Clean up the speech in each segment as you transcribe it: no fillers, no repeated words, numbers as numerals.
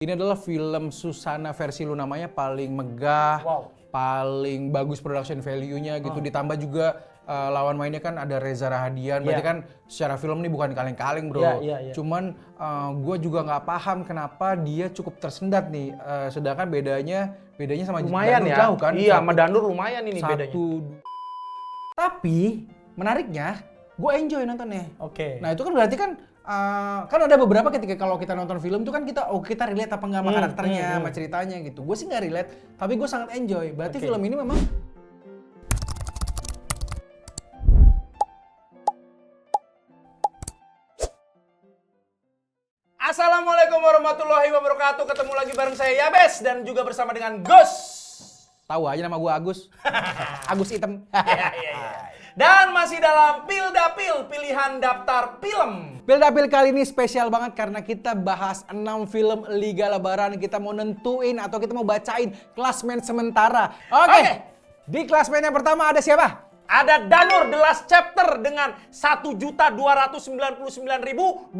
Ini adalah film Susana versi Luna Maya paling megah, paling bagus production value-nya gitu. Ditambah juga lawan mainnya kan ada Reza Rahadian. Berarti kan secara film ini bukan kaleng-kaleng bro. Cuman gue juga nggak paham kenapa dia cukup tersendat nih. Sedangkan bedanya sama lumayan Danur ya. jauh kan. Iya, sama Danur lumayan ini bedanya. Tapi menariknya gue enjoy nontonnya. Oke. Nah itu kan berarti kan kan ada beberapa ketika kalau kita nonton film tuh kan kita relate apa enggak sama karakternya, sama ceritanya gitu. Gue sih nggak relate, tapi gue sangat enjoy. Berarti film ini memang Assalamualaikum warahmatullahi wabarakatuh. Ketemu lagi bareng saya Yabes dan juga bersama dengan Gus. tahu aja nama gue Agus. Agus Item. Dan masih dalam Pildapil, pilihan daftar film. Pildapil kali ini spesial banget karena kita bahas 6 film Liga Lebaran. Kita mau nentuin atau kita mau bacain klasmen sementara. Oke. Di klasmen yang pertama ada siapa? Ada Danur The Last Chapter dengan 1.299.290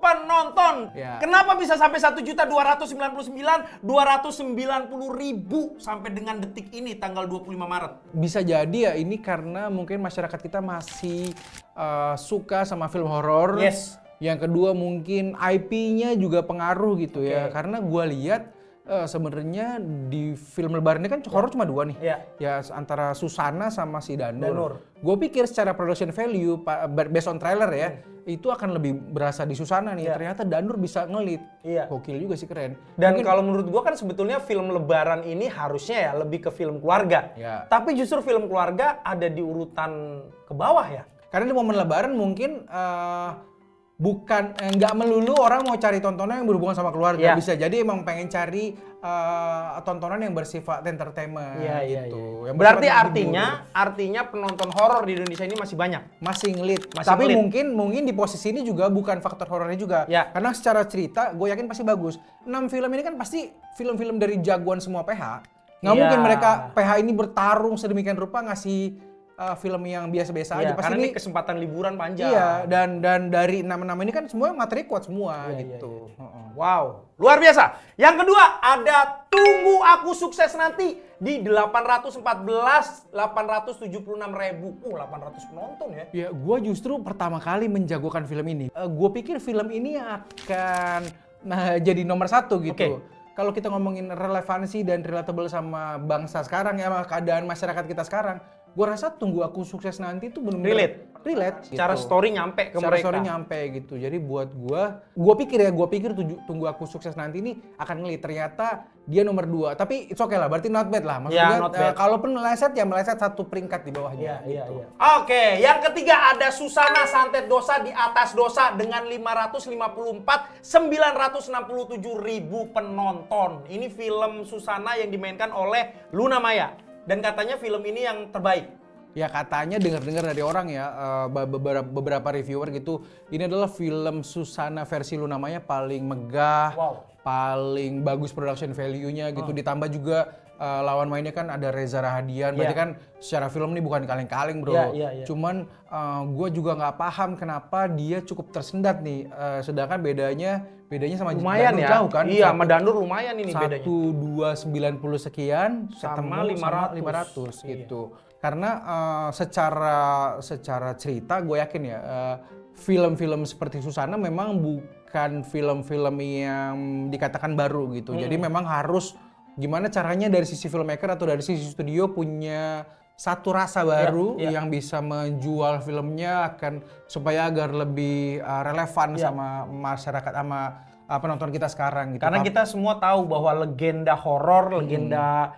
penonton. Ya. Kenapa bisa sampai 1.299.290.000 sampai dengan detik ini tanggal 25 Maret? Bisa jadi ya ini karena mungkin masyarakat kita masih suka sama film horor. Yes. Yang kedua mungkin IP-nya juga pengaruh gitu ya. Karena gua lihat sebenarnya di film Lebaran ini kan horor cuma 2 nih. Ya antara Susana sama si Danur. Gue pikir secara production value based on trailer ya, itu akan lebih berasa di Susana nih. Ternyata Danur bisa ngelit. Gokil juga sih, keren. Dan kalau menurut gue kan sebetulnya film Lebaran ini harusnya ya lebih ke film keluarga. Tapi justru film keluarga ada di urutan ke bawah ya. Karena di momen Lebaran mungkin bukan nggak melulu orang mau cari tontonan yang berhubungan sama keluarga. Bisa jadi emang pengen cari tontonan yang bersifat entertainment gitu. Yang berarti artinya penonton horor di Indonesia ini masih banyak. Masih ngelit. Tapi mungkin di posisi ini juga bukan faktor horornya juga. Karena secara cerita gue yakin pasti bagus. 6 film ini kan pasti film-film dari jagoan semua PH. Nggak mungkin mereka PH ini bertarung sedemikian rupa ngasih film yang biasa-biasa aja. Pasti karena ini kesempatan liburan panjang. Iya, dan dari 6 ini kan semua materi kuat semua gitu. Wow, luar biasa. Yang kedua ada Tunggu Aku Sukses Nanti di 876.000. 800 penonton ya. Ya, gue justru pertama kali menjagokan film ini. Gue pikir film ini akan jadi nomor 1 gitu. Kalau kita ngomongin relevansi dan relatable sama bangsa sekarang ya, sama keadaan masyarakat kita sekarang, gue rasa Tunggu Aku Sukses Nanti itu benar-benar relate. Secara gitu. story nyampe ke Secara mereka. story nyampe gitu. Jadi buat gue pikir Tunggu Aku Sukses Nanti ini akan ngelit. Ternyata dia nomor 2. Tapi it's okay lah, berarti not bad lah. Maksudnya kalaupun meleset ya meleset 1 peringkat di bawahnya. Oke, yang ketiga ada Susana Santet Dosa di Atas Dosa dengan 554.967.000 penonton. Ini film Susana yang dimainkan oleh Luna Maya. Dan katanya film ini yang terbaik. Ya katanya dengar-dengar dari orang ya, beberapa reviewer gitu, ini adalah film Susana versi Luna Maya paling megah, paling bagus production value-nya gitu. Ditambah juga lawan mainnya kan ada Reza Rahadian, berarti kan secara film ini bukan kaleng-kaleng bro. Cuman gue juga nggak paham kenapa dia cukup tersendat nih, sedangkan bedanya sama lumayan Danur ya. jauh kan. Iya, sama Danur lumayan ini bedanya. 1.290 sekian sama ketemu 500 gitu. Karena secara cerita gue yakin ya film-film seperti Susana memang bukan film-film yang dikatakan baru gitu. Jadi memang harus gimana caranya dari sisi filmmaker atau dari sisi studio punya satu rasa baru yang bisa menjual filmnya supaya agar lebih relevan sama masyarakat, sama penonton kita sekarang gitu. Karena kita semua tahu bahwa legenda horor, legenda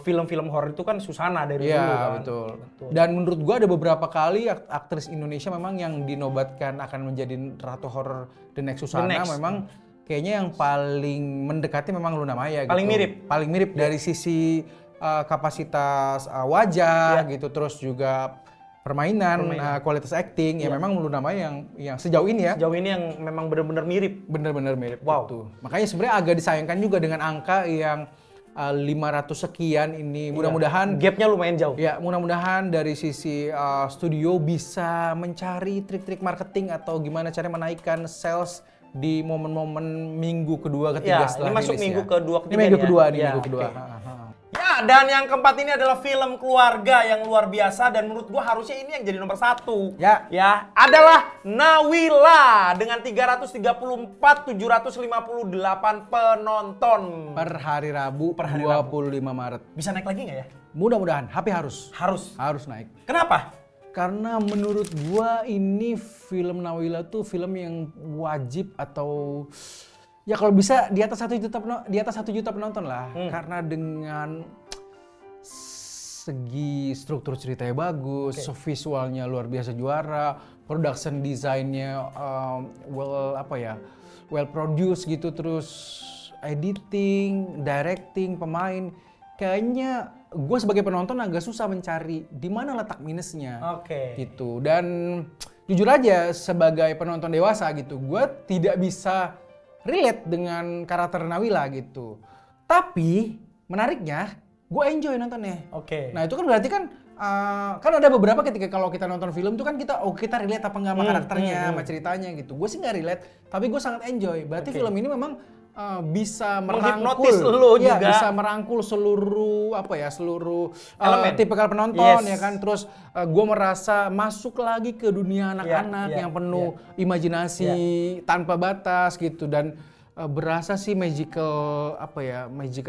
film-film horor itu kan Susana dari dulu kan. Betul. Dan menurut gua ada beberapa kali aktris Indonesia memang yang dinobatkan akan menjadi Ratu Horor The Next Susana. Memang kayaknya yang paling mendekati memang Luna Maya gitu. Paling mirip dari sisi kapasitas wajah gitu, terus juga permainan. Kualitas acting ya memang Luna Maya yang sejauh ini yang memang benar-benar mirip. Benar-benar mirip. Gitu. Makanya sebenarnya agak disayangkan juga dengan angka yang 500 sekian ini. Mudah-mudahan gapnya lumayan jauh. Ya, mudah-mudahan dari sisi studio bisa mencari trik-trik marketing atau gimana cara menaikkan sales di momen-momen minggu kedua ketiga Ya, setelah ini masuk rilis minggu ya. kedua Ini ketiga minggu nih kedua ya? nih, Ya, minggu kedua. oke. Ya, dan yang keempat ini adalah film keluarga yang luar biasa dan menurut gua harusnya ini yang jadi nomor 1. Ya. Adalah Nawila dengan 334.758 penonton. Per hari Rabu, Per hari 25 Maret. Bisa naik lagi nggak ya? Mudah-mudahan, HP harus Harus. naik. Kenapa? Karena menurut gua ini film Nawila tuh film yang wajib atau ya kalau bisa di atas 1 juta penonton lah. Karena dengan segi struktur ceritanya bagus, visualnya luar biasa juara, production desainnya well produced gitu, terus editing, directing, pemain. Kayaknya gue sebagai penonton agak susah mencari di mana letak minusnya. Gitu. Dan jujur aja sebagai penonton dewasa gitu, gue tidak bisa relate dengan karakter Nawila gitu. Tapi menariknya, gue enjoy nontonnya. Nah itu kan berarti kan ada beberapa ketika kalau kita nonton film tuh kan kita relate apa nggak sama karakternya, sama ceritanya gitu. Gue sih nggak relate, tapi gue sangat enjoy. Berarti film ini memang bisa menghipnotis lo juga. Bisa merangkul seluruh tipikal penonton ya kan. Terus gue merasa masuk lagi ke dunia anak-anak yang penuh imajinasi tanpa batas gitu, dan berasa sih magical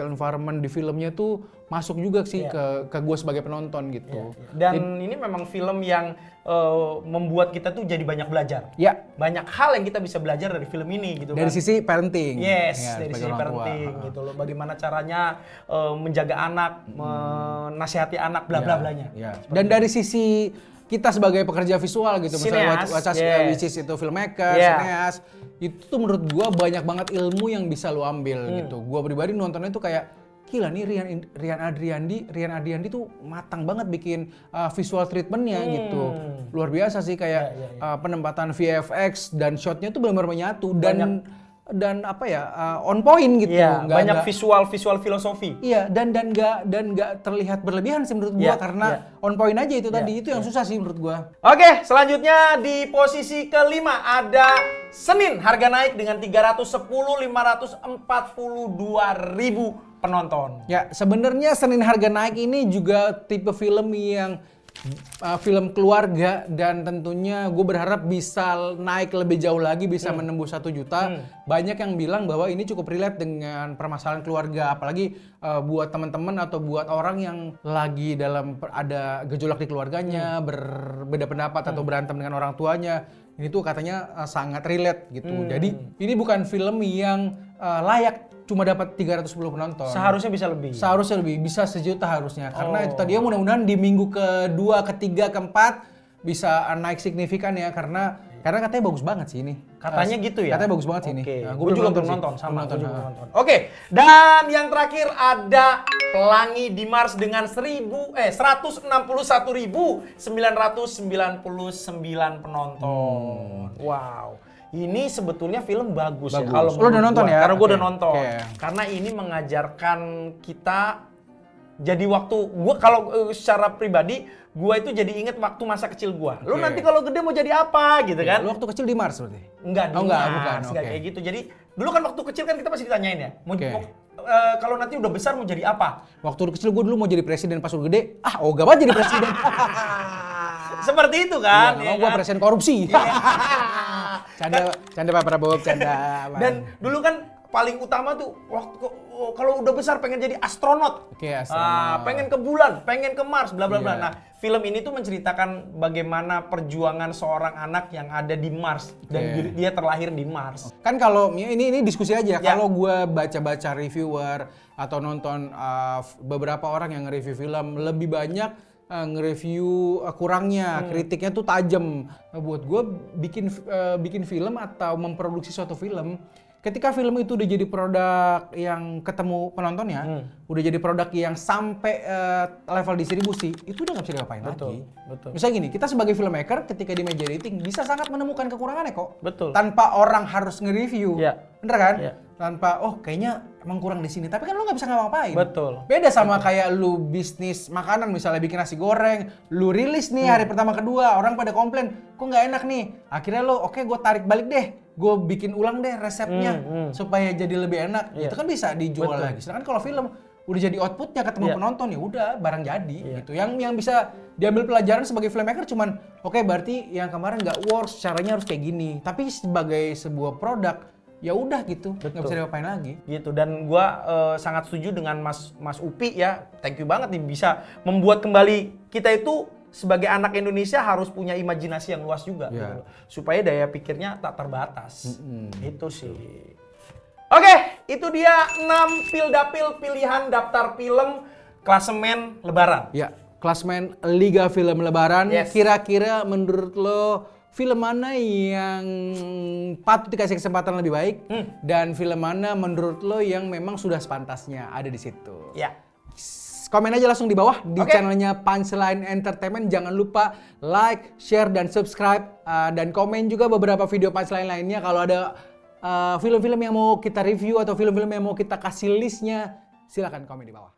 environment di filmnya tuh masuk juga sih ke gue sebagai penonton gitu. Dan ini memang film yang membuat kita tuh jadi banyak belajar. Banyak hal yang kita bisa belajar dari film ini gitu. Dari sisi parenting. Dari sisi parenting gitu loh. Bagaimana caranya menjaga anak, menasihati anak, bla bla blanya. Dan dari sisi kita sebagai pekerja visual gitu, misalnya which is itu filmmaker, sineas, itu tuh menurut gua banyak banget ilmu yang bisa lu ambil gitu. Gua pribadi nontonnya tuh kayak gila nih Rian Adriandi tuh matang banget bikin visual treatmentnya gitu. Luar biasa sih kayak penempatan VFX dan shotnya tuh benar-benar menyatu dan on point gitu. Banyak visual filosofi. Dan nggak terlihat berlebihan sih menurut gua karena on point aja itu tadi. Itu yang susah sih menurut gua. Oke, selanjutnya di posisi kelima ada Senin, harga naik dengan 542.000 penonton. Ya, sebenarnya Senin harga naik ini juga tipe film yang film keluarga, dan tentunya gue berharap bisa naik lebih jauh lagi, bisa menembus 1 juta. Banyak yang bilang bahwa ini cukup relate dengan permasalahan keluarga, apalagi buat teman-teman atau buat orang yang lagi ada gejolak di keluarganya, berbeda pendapat atau berantem dengan orang tuanya. Ini tuh katanya sangat relate gitu. Jadi ini bukan film yang layak cuma dapat 310 penonton. Seharusnya bisa lebih. Bisa 1 juta harusnya. Karena itu tadi ya, mudah-mudahan di minggu kedua, ketiga, keempat bisa naik signifikan ya, karena katanya bagus banget sih ini. Katanya gitu ya? Katanya bagus banget sih ini. Nah, gue juga belum nonton. Nonton. Oke, dan yang terakhir ada Pelangi di Mars dengan 161.999 penonton. Wow. Ini sebetulnya film bagus. Ya kalau lo udah nonton ya? Karena gue udah nonton. Karena ini mengajarkan kita jadi kalau secara pribadi gue itu jadi inget waktu masa kecil gue. Lo nanti kalau gede mau jadi apa gitu kan? Lo waktu kecil di Mars berarti? Enggak, bukan. Kayak gitu. Jadi dulu kan waktu kecil kan kita masih ditanyain ya. Kalau nanti udah besar mau jadi apa? Waktu kecil gue dulu mau jadi presiden, pas udah gede, ogah banget jadi presiden. Seperti itu kan? Gue presiden korupsi. Canda Pak Prabowo, canda. Dan dulu kan paling utama tuh kalau udah besar pengen jadi astronot. Pengen ke bulan, pengen ke Mars, bla bla bla. Nah, film ini tuh menceritakan bagaimana perjuangan seorang anak yang ada di Mars dan dia terlahir di Mars. Kan kalau ini diskusi aja. Kalau gue baca-baca reviewer atau nonton beberapa orang yang nge-review film, lebih banyak nge-review kurangnya, kritiknya tuh tajam. Buat gue bikin film atau memproduksi suatu film, ketika film itu udah jadi produk yang ketemu penontonnya, udah jadi produk yang sampai level distribusi, itu udah nggak bisa diapain lagi. Betul. Misalnya gini, kita sebagai filmmaker ketika di media editing bisa sangat menemukan kekurangannya kok. Betul. Tanpa orang harus nge-review. Bener kan? Tanpa, kayaknya emang kurang di sini. Tapi kan lu nggak bisa ngapa-ngapain. Betul. Beda sama kayak lu bisnis makanan, misalnya bikin nasi goreng, lu rilis nih hari pertama kedua, orang pada komplain, kok nggak enak nih. Akhirnya lu, gue tarik balik deh. gue bikin ulang deh resepnya supaya jadi lebih enak. Itu kan bisa dijual lagi. Sedangkan kalau film udah jadi outputnya ketemu penonton ya udah barang jadi gitu. Yang bisa diambil pelajaran sebagai filmmaker cuman oke, berarti yang kemarin nggak works, caranya harus kayak gini. Tapi sebagai sebuah produk ya udah gitu, nggak bisa diapain lagi. Gitu. Dan gua sangat setuju dengan Mas Upi ya. Thank you banget nih bisa membuat kembali kita itu sebagai anak Indonesia harus punya imajinasi yang luas juga gitu. Supaya daya pikirnya tak terbatas. Itu sih. Oke, itu dia 6 pildapil pilihan daftar film klasemen Lebaran. Ya, klasemen Liga Film Lebaran. Kira-kira menurut lo film mana yang patut dikasih kesempatan lebih baik dan film mana menurut lo yang memang sudah sepantasnya ada di situ? Ya. Komen aja langsung di bawah di channelnya Punchline Entertainment. Jangan lupa like, share, dan subscribe. Dan komen juga beberapa video Punchline lainnya. Kalau ada film-film yang mau kita review atau film-film yang mau kita kasih listnya, silakan komen di bawah.